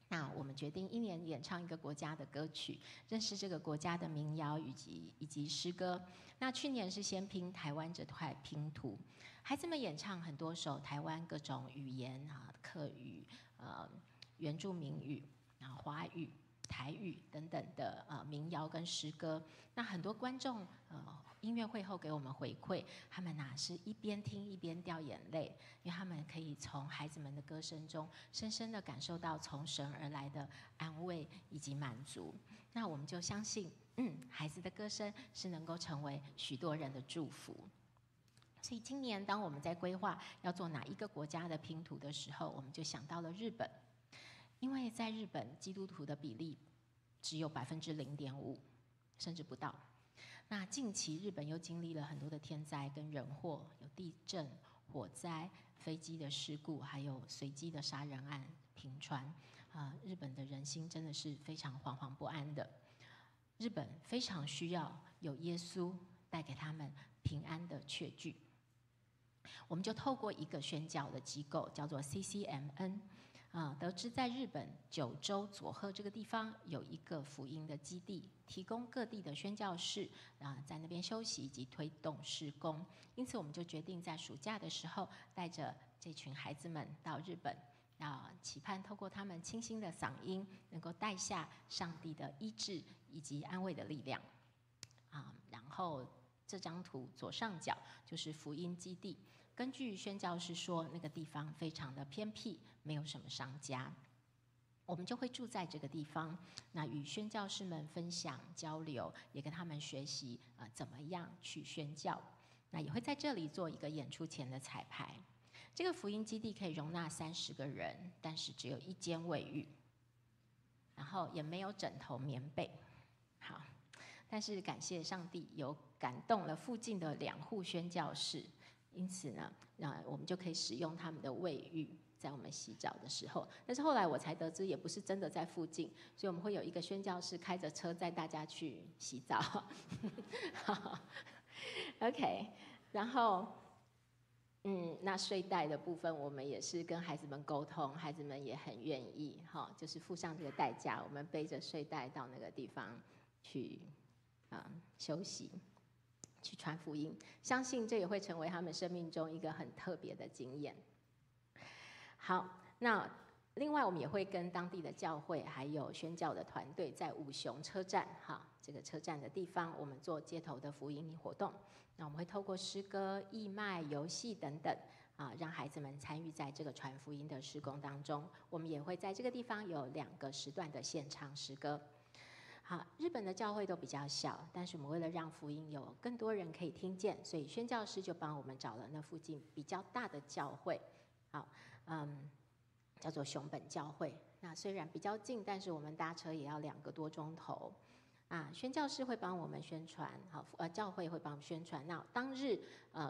那我们决定1年演唱一个国家的歌曲，认识这个国家的民谣以及诗歌。那去年是先拼台湾这块拼图，孩子们演唱很多首台湾各种语言客语、原住民语、华语、台语等等的民谣跟诗歌。那很多观众音乐会后给我们回馈，他们是一边听一边掉眼泪，因为他们可以从孩子们的歌声中，深深的感受到从神而来的安慰以及满足。那我们就相信，孩子的歌声是能够成为许多人的祝福。所以今年当我们在规划要做哪一个国家的拼图的时候，我们就想到了日本，因为在日本基督徒的比例只有0.5%，甚至不到。那近期日本又经历了很多的天灾跟人祸，有地震、火灾、飞机的事故，还有随机的杀人案频传。日本的人心真的是非常惶惶不安的。日本非常需要有耶稣带给他们平安的确据。我们就透过一个宣教的机构，叫做 CCMN，得知在日本九州佐贺这个地方有一个福音的基地，提供各地的宣教士在那边休息以及推动事工。因此，我们就决定在暑假的时候，带着这群孩子们到日本，期盼透过他们清新的嗓音，能够带下上帝的医治以及安慰的力量。然后这张图左上角就是福音基地。根据宣教士说，那个地方非常的偏僻，没有什么商家，我们就会住在这个地方，那与宣教士们分享交流，也跟他们学习怎么样去宣教。那也会在这里做一个演出前的彩排。这个福音基地可以容纳30个人，但是只有1间卫浴，然后也没有枕头、棉被。好，但是感谢上帝有感动了附近的2户宣教士。因此呢，我们就可以使用他们的卫浴，在我们洗澡的时候。但是后来我才得知，也不是真的在附近，所以我们会有一个宣教士开着车载大家去洗澡。OK， 然后，那睡袋的部分，我们也是跟孩子们沟通，孩子们也很愿意，就是付上这个代价，我们背着睡袋到那个地方去休息。去传福音，相信这也会成为他们生命中一个很特别的经验。好，那另外我们也会跟当地的教会还有宣教的团队，在五雄车站这个车站的地方，我们做街头的福音活动。那我们会透过诗歌、义卖、游戏等等让孩子们参与在这个传福音的事工当中。我们也会在这个地方有2个时段的现场诗歌。好，日本的教会都比较小，但是我们为了让福音有更多人可以听见，所以宣教师就帮我们找了那附近比较大的教会，叫做熊本教会。那虽然比较近，但是我们搭车也要2个多钟头。宣教师会帮我们宣传，教会会帮我们宣传。那当日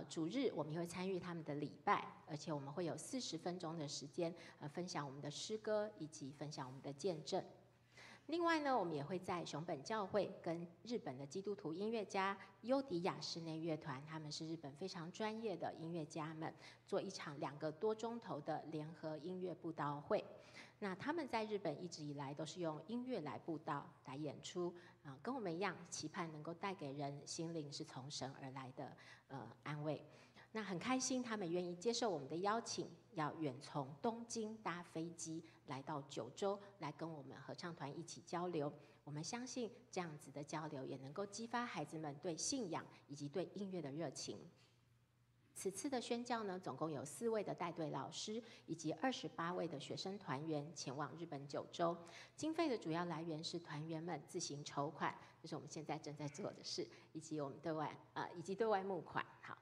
主日我们也会参与他们的礼拜，而且我们会有40分钟的时间分享我们的诗歌以及分享我们的见证。另外呢，我们也会在熊本教会跟日本的基督徒音乐家优迪亚室内乐团，他们是日本非常专业的音乐家们，做一场2个多钟头的联合音乐布道会。那他们在日本一直以来都是用音乐来布道、来演出，跟我们一样，期盼能够带给人心灵是从神而来的安慰。那很开心，他们愿意接受我们的邀请，要远从东京搭飞机来到九州，来跟我们合唱团一起交流。我们相信这样子的交流也能够激发孩子们对信仰以及对音乐的热情。此次的宣教呢，总共有4位的带队老师以及28位的学生团员前往日本九州。经费的主要来源是团员们自行筹款，这是我们现在正在做的事，以及我们对外募款。好。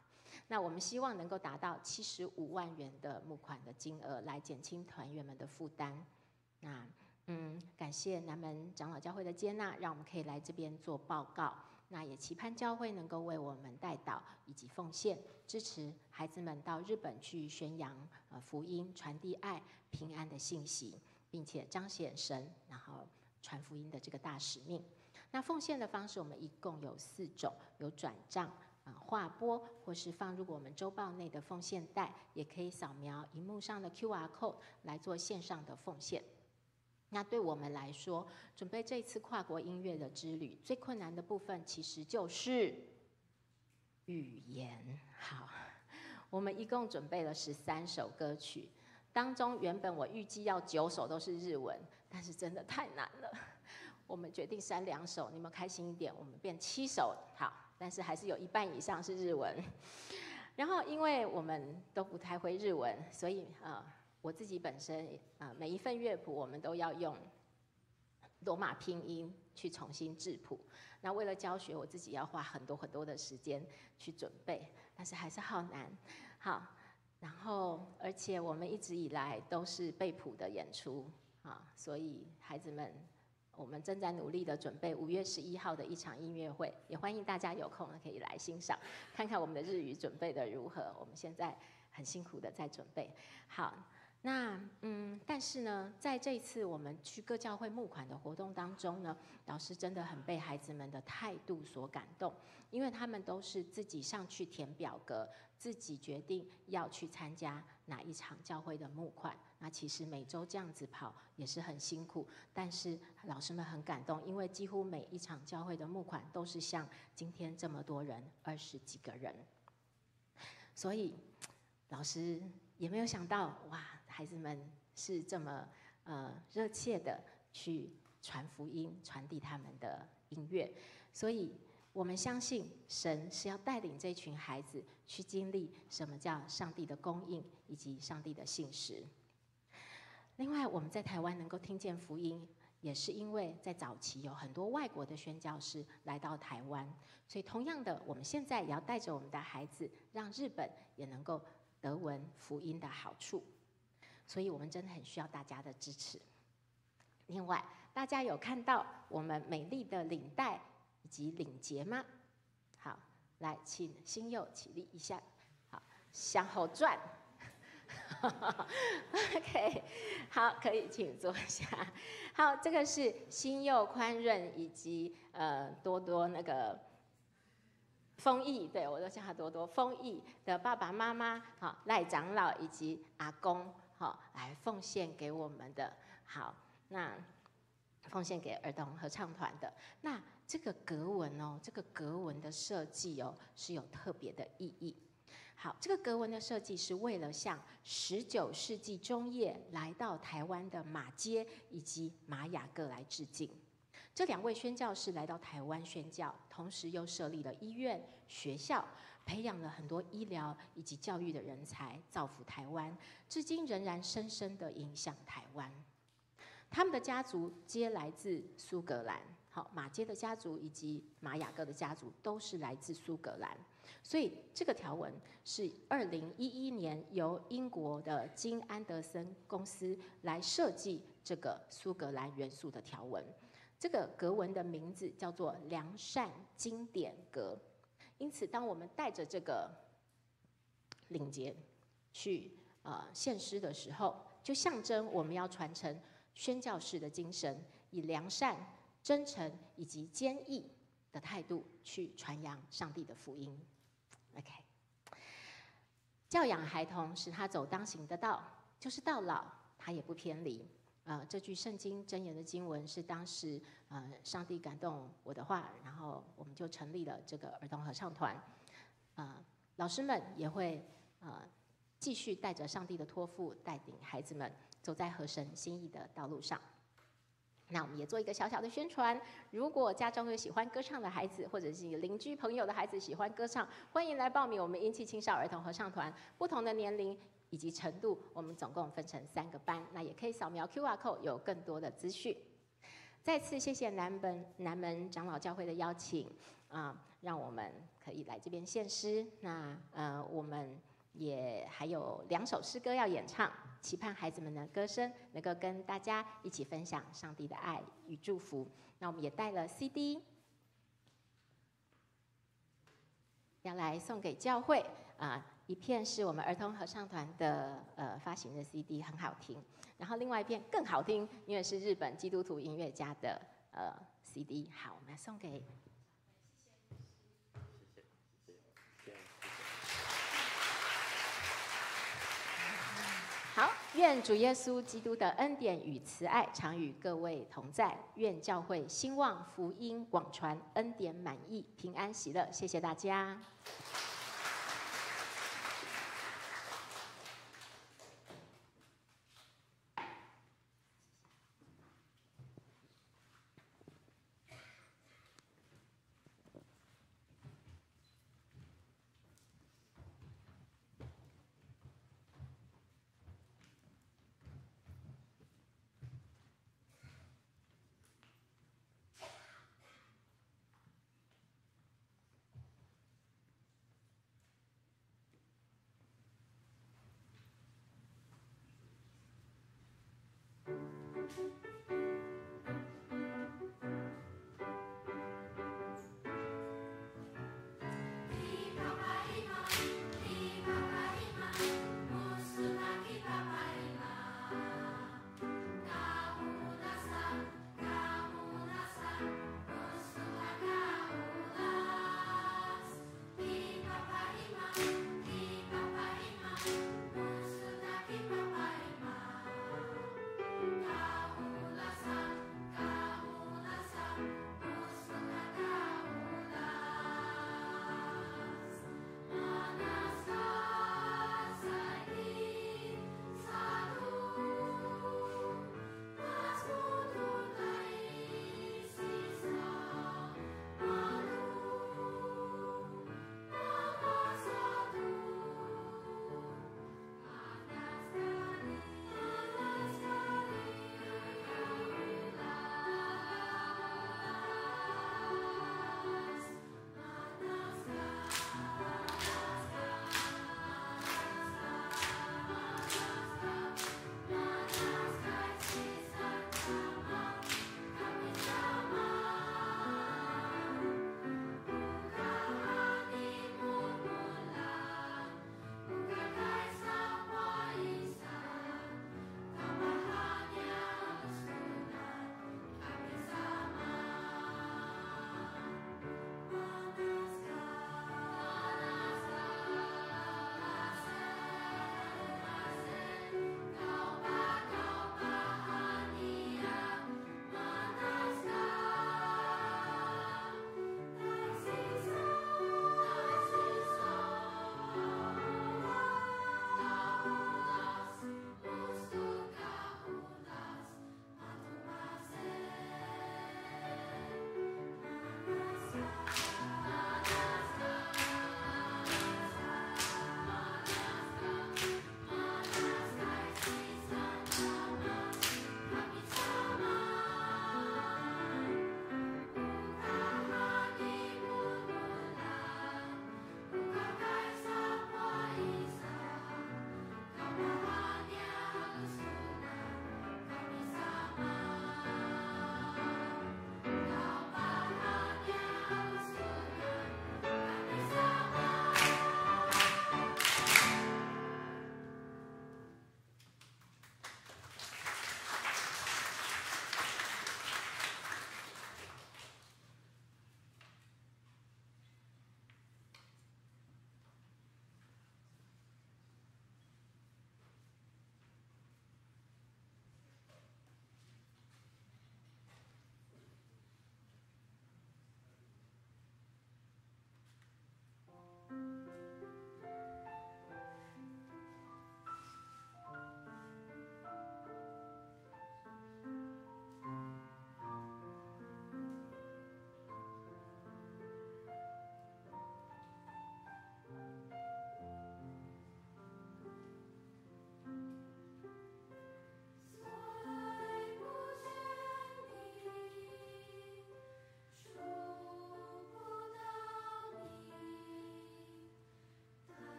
那我们希望能够达到75万元的募款的金额，来减轻团员们的负担。那感谢南门长老教会的接纳，让我们可以来这边做报告。那也期盼教会能够为我们代祷以及奉献，支持孩子们到日本去宣扬福音，传递爱、平安的信息，并且彰显神，然后传福音的这个大使命。那奉献的方式，我们一共有4种，有转账。划拨或是放入我们周报内的奉献袋，也可以扫描荧幕上的 QR code 来做线上的奉献。那对我们来说，准备这次跨国音乐的之旅，最困难的部分其实就是语言。好，我们一共准备了13首歌曲，当中原本我预计要9首都是日文，但是真的太难了。我们决定删2首，你们开心一点，我们变7首。好。但是还是有一半以上是日文。然后因为我们都不太会日文，所以我自己本身每一份乐谱我们都要用罗马拼音去重新制谱。那为了教学，我自己要花很多的时间去准备，但是还是好难。好，然后而且我们一直以来都是背谱的演出所以孩子们，我们正在努力的准备5月11号的一场音乐会，也欢迎大家有空可以来欣赏，看看我们的日语准备的如何。我们现在很辛苦的在准备。好，那但是呢，在这一次我们去各教会募款的活动当中呢，老师真的很被孩子们的态度所感动，因为他们都是自己上去填表格，自己决定要去参加哪一场教会的募款。那其实每周这样子跑也是很辛苦，但是老师们很感动，因为几乎每一场教会的募款都是像今天这么多人，20几个人，所以老师也没有想到，哇，孩子们是这么热切的去传福音，传递他们的音乐，所以我们相信神是要带领这群孩子去经历什么叫上帝的供应以及上帝的信实。另外，我们在台湾能够听见福音，也是因为在早期有很多外国的宣教士来到台湾，所以同样的，我们现在也要带着我们的孩子，让日本也能够得闻福音的好处。所以我们真的很需要大家的支持。另外，大家有看到我们美丽的领带以及领结吗？好，来，请新佑起立一下，好，向后转。OK， 好，可以请坐下。好，这个是新佑宽润以及多多那个丰毅，对我都叫他多多丰毅的爸爸妈妈，好，赖长老以及阿公，好，来奉献给我们的。好，那奉献给儿童合唱团的。那这个格文哦，这个格文的设计哦，是有特别的意义。好，这个格文的设计是为了向19世纪中叶来到台湾的马偕以及马雅各来致敬。这2位宣教士来到台湾宣教，同时又设立了医院、学校，培养了很多医疗以及教育的人才，造福台湾，至今仍然深深的影响台湾。他们的家族皆来自苏格兰，好，马偕的家族以及马雅各的家族都是来自苏格兰。所以这个条文是2011年由英国的金安德森公司来设计这个苏格兰元素的条文。这个格文的名字叫做良善经典格。因此，当我们带着这个领结去献诗的时候，就象征我们要传承宣教士的精神，以良善、真诚以及坚毅的态度去传扬上帝的福音。OK， 教养孩童，使他走当行的道，就是到老他也不偏离。这句圣经箴言的经文是当时上帝感动我的话，然后我们就成立了这个儿童合唱团。老师们也会继续带着上帝的托付，带领孩子们走在合神心意的道路上。那我们也做一个小小的宣传，如果家中有喜欢歌唱的孩子，或者是邻居朋友的孩子喜欢歌唱，欢迎来报名我们英气青少儿童合唱团。不同的年龄以及程度，我们总共分成3个班，那也可以扫描 QR code 有更多的资讯。再次谢谢南门长老教会的邀请，让我们可以来这边献诗。那我们也还有2首诗歌要演唱，期盼孩子们的歌声能够跟大家一起分享上帝的爱与祝福。那我们也带了 CD 要来送给教会一片是我们儿童合唱团的发行的 CD， 很好听。然后另外一片更好听，因为是日本基督徒音乐家的CD。好，我们来送给。好，愿主耶稣基督的恩典与慈爱常与各位同在。愿教会兴旺，福音广传，恩典满溢，平安喜乐。谢谢大家。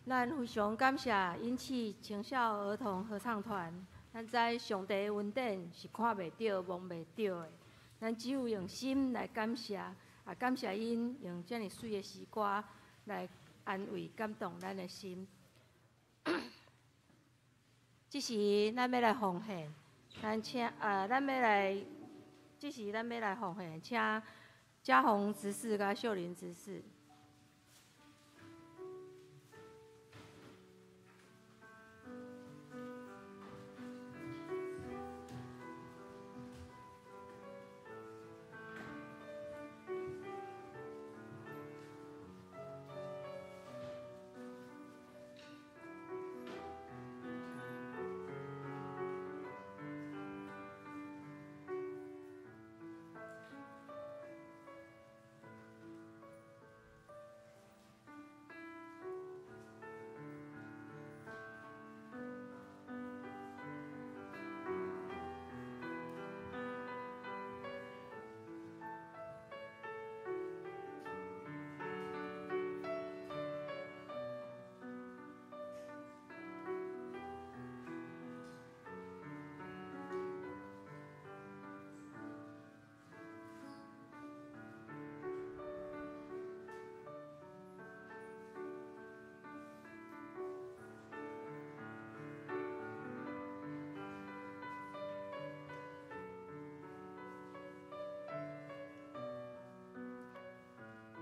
咱非常感谢引起青少儿童合唱团。咱知上帝的恩典是看袂到、摸袂到的，咱只有用心来感谢，感谢因用遮尔水的诗歌来安慰、感动咱的心。这时咱要来奉献，咱请咱要来，这时咱要来奉献，请嘉宏执事甲秀玲执事。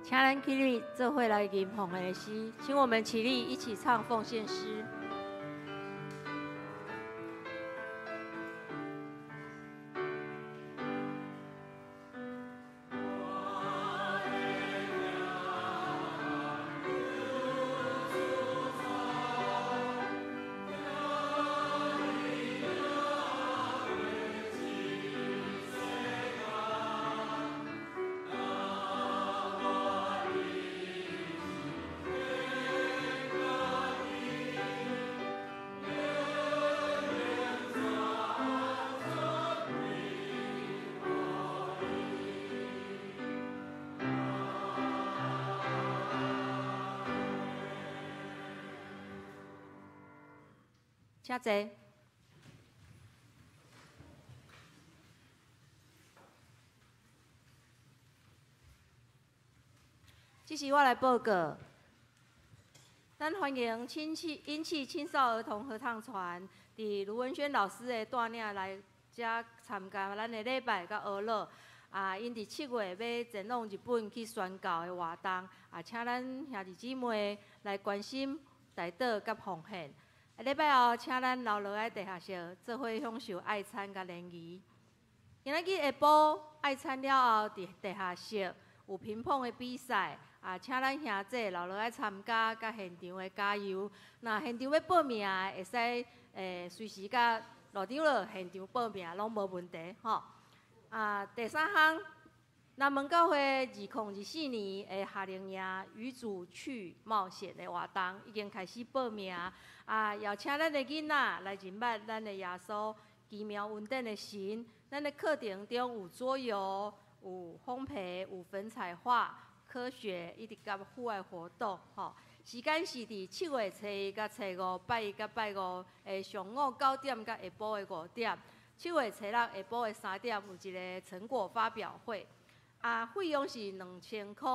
请咱起立，做伙来吟奉献的诗，请我们起立，一起唱奉献诗。请坐。这是我来报告。咱欢迎引起青少儿童合唱团，伫卢文轩老师的带领来遮参加咱的礼拜甲娱乐。因伫7月要前往日本去宣教的活动，请咱兄弟姊妹来关心代祷甲奉献。礼拜后，请咱留落来地下室，做伙享受爱餐甲联谊。今仔日下晡爱餐了后，伫地下室有乒乓的比赛，请咱兄弟留落来参加，甲现场的加油。那现场要报名的，会使随时甲路场落现场报名，拢无问题吼。第三项，南门教会2024年的夏令营与主去冒险的活动已经开始报名。邀请咱的囡仔来认捌咱的耶稣奇妙恩典的神。咱的课程中有桌游、有烘焙、有粉彩画、科学，以及甲户外活动。时间是伫7月初1甲初5，拜1甲拜5的上午9点甲下晡的5点。7月初6下晡的3点有一个成果发表会。费用是2000块。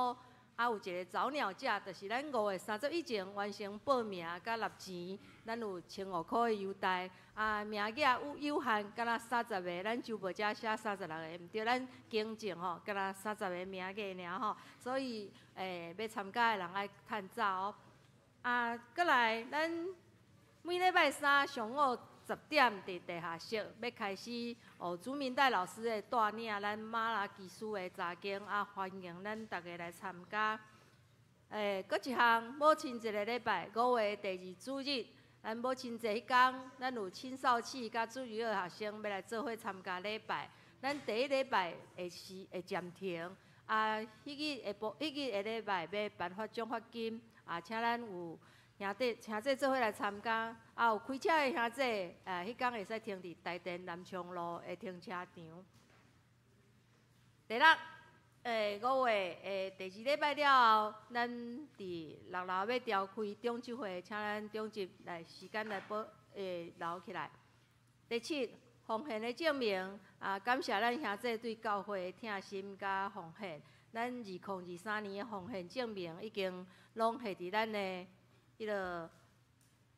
有一个早鸟价，就是咱5月30以前完成报名甲纳钱，咱有1500块的优待。名额有限，敢若30个，咱周报遮写36个，毋对，咱经证吼，敢若30个名额尔吼，所以要参加的人爱趁早哦。过来，咱每礼拜三上午10点伫地下室要开始，朱明代老师的带领，咱马拉基斯的查经，欢迎咱大家来参加。搁一项母亲节的礼拜，5月第2主日，咱母亲节迄天，咱有青少期甲主日学学生要来做伙参加礼拜。咱第一礼拜会暂停，迄日下礼拜要颁发奖罚金，请咱有兄弟做伙来参加，有开车的兄弟，迄天会使停伫台电南昌路的停车场。第6， 5月第2礼拜了后，咱伫6楼要召开中集会，请咱中集来时间来留起来。第7，奉献的证明感谢咱兄弟对教会的疼心甲奉献。咱2023年的奉献证明已经拢下伫咱的迄个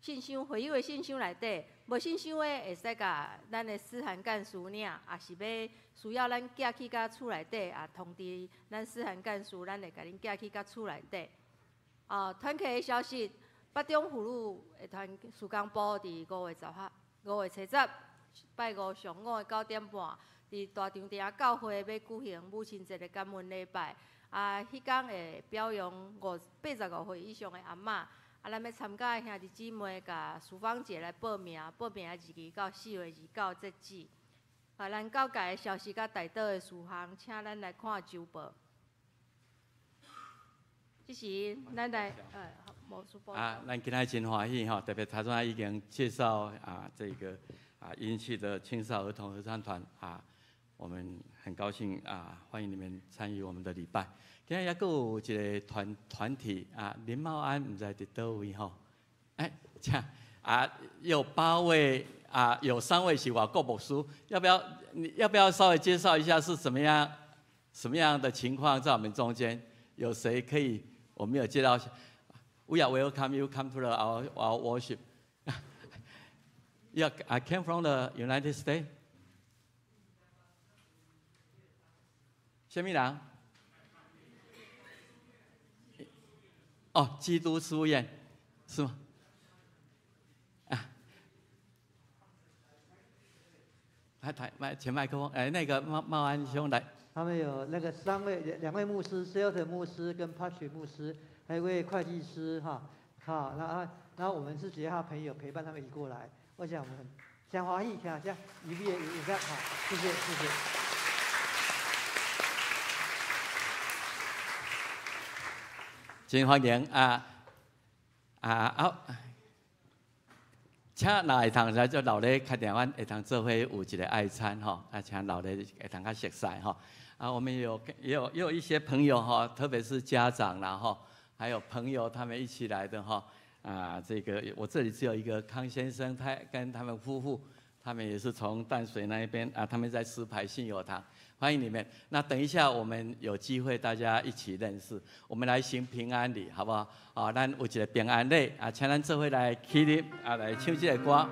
信箱会友的信箱内底。无信箱的会使甲咱的思涵干事领，也是要需要咱寄去甲厝内底，通知咱思涵干事，咱会甲恁寄去甲厝内底。团契的消息，北中妇女的团事工部伫5月初10，拜5上午的9点半，伫大场地教会要举行母亲节的感恩礼拜。迄天会表扬85岁以上的阿嬷。咱要参加的兄弟姊妹，甲淑芳姐来报名的日期到4月29截止。咱教界的消息甲大岛的事项，请咱来看周报。这是咱来魔术报。咱今天真欢喜特别台中已经介绍这个英气的青少儿童合唱团我们很高兴欢迎你们参与我们的礼拜。今日还有一个团体林茂安，唔知伫倒位吼？有8位有3位是外国牧师，要不要稍微介绍一下是什么样的情况在我们中间？有谁可以？我没有介绍。We are welcome you come to our worship. Yeah, I came from the United States. 什么人？基督书院是吗？前麦克风，那个茂安兄来。他们有那个2位牧师 ，Shelton 牧师跟 Patrick 牧师，还有一位会计师好，然后我们是其他朋友陪伴他们一起过来，我想我们很欢喜，这样一列一个好，谢谢。真欢迎请若会通来，就老咧开电话会通做伙有一个爱餐请老咧会通较熟悉我们也有一些朋友特别是家长啦还有朋友他们一起来的这个我这里只有一个康先生，他跟他们夫妇，他们也是从淡水那一边他们在石牌信友堂。欢迎你们。那等一下我们有机会大家一起认识，我们来行平安礼，好不好？咱有一个平安礼请咱做伙来起立来唱这个歌。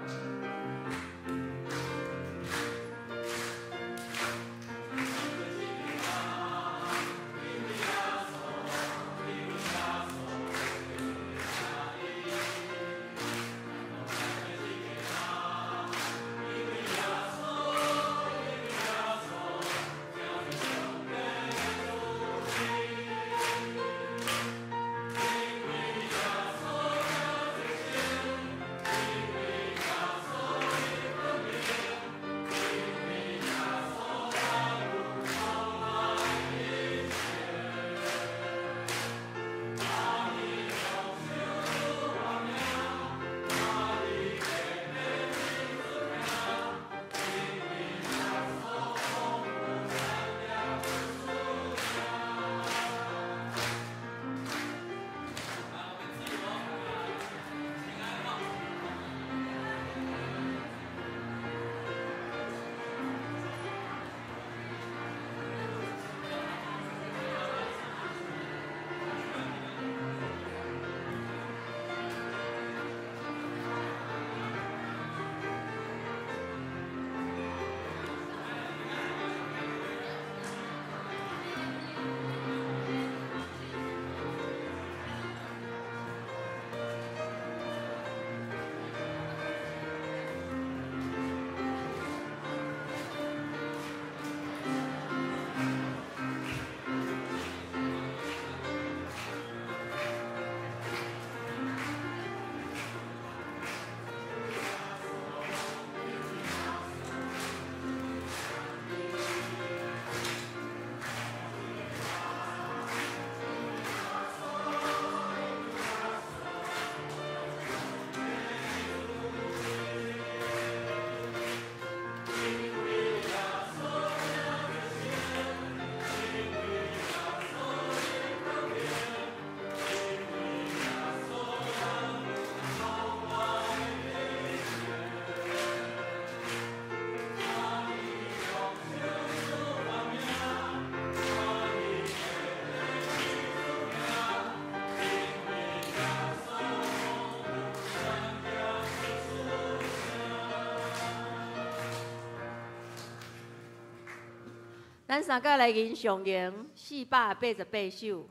咱三个来吟上咏488首。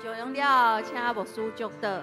上咏了，请牧师祝祷。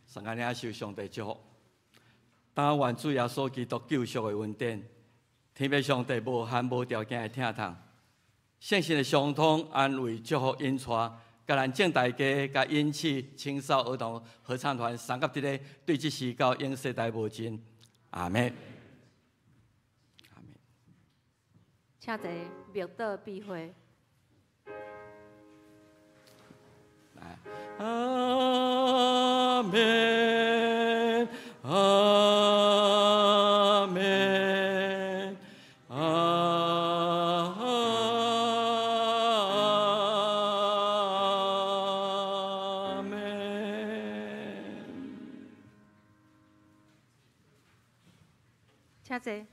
上个领受上帝祝福，但愿主耶稣基督救赎的恩典，天父上帝无限无条件的疼痛，圣神的相通安慰祝福引带，甲咱正大家甲引起青少儿童合唱团三甲伫咧对这时到永世代无尽，阿门。阿门。请坐，默祷闭会。来，阿门，阿门，阿门。请坐。